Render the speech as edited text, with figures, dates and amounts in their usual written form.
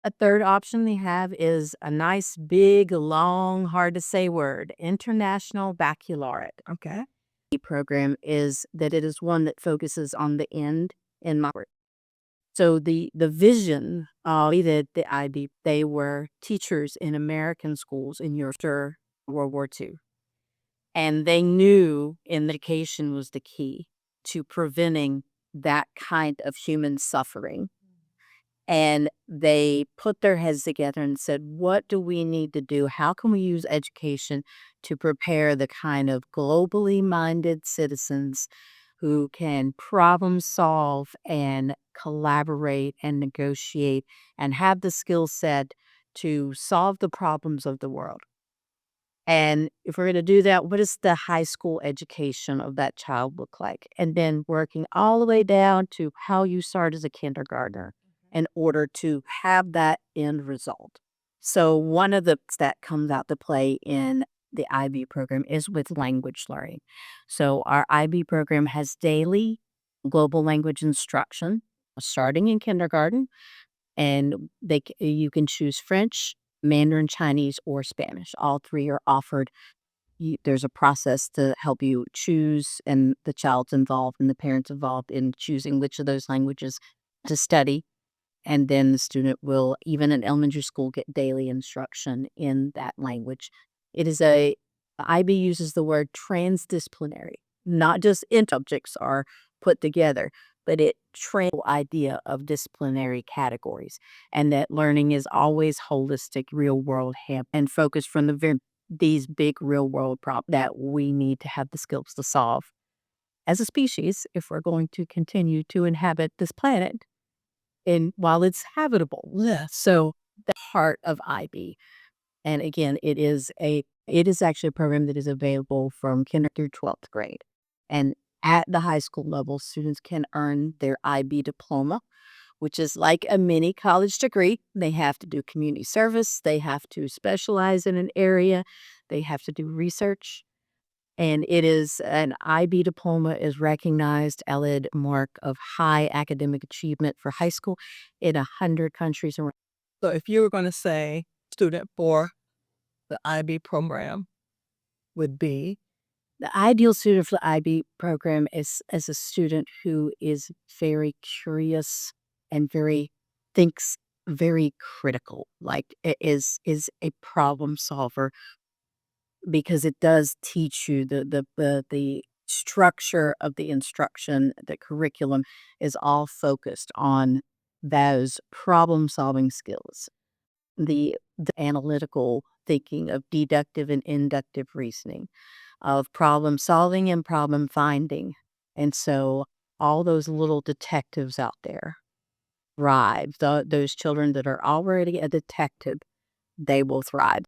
A third option they have is a nice, big, long, hard to say word, International Baccalaureate. Okay. The program is that it is one that focuses on the end in my work. So the vision that the IB, they were teachers in American schools in Europe after World War II. And they knew education was the key to preventing that kind of human suffering. And they put their heads together and said, what do we need to do? How can we use education to prepare the kind of globally minded citizens who can problem solve and collaborate and negotiate and have the skill set to solve the problems of the world? And if we're going to do that, what does the high school education of that child look like? And then working all the way down to how you start as a kindergartner in order to have that end result. So one of the that comes out to play in the IB program is with language learning. So our IB program has daily global language instruction starting in kindergarten, and you can choose French, Mandarin Chinese, or Spanish. All three are offered. There's a process to help you choose, and the child's involved and the parents involved in choosing which of those languages to study. And then the student will, even in elementary school, get daily instruction in that language. It is IB uses the word transdisciplinary, not just subjects are put together, but it idea of disciplinary categories, and that learning is always holistic, real world and focused from these big real world problems that we need to have the skills to solve as a species if we're going to continue to inhabit this planet and while it's habitable. Yes. So the heart of IB. And again, it is actually a program that is available from kindergarten through 12th grade. And at the high school level, students can earn their IB diploma, which is like a mini college degree. They have to do community service, they have to specialize in an area, they have to do research. And it is an IB diploma is recognized ELID mark of high academic achievement for high school in 100 countries around. So if you were going to say student for the IB program would be, The ideal student for the IB program is as a student who is very curious and thinks very critical, like is a problem solver, because it does teach you the structure of the instruction. The curriculum is all focused on those problem solving skills, the analytical thinking of deductive and inductive reasoning, of problem solving and problem finding. And so all those little detectives out there thrive. Those children that are already a detective, they will thrive.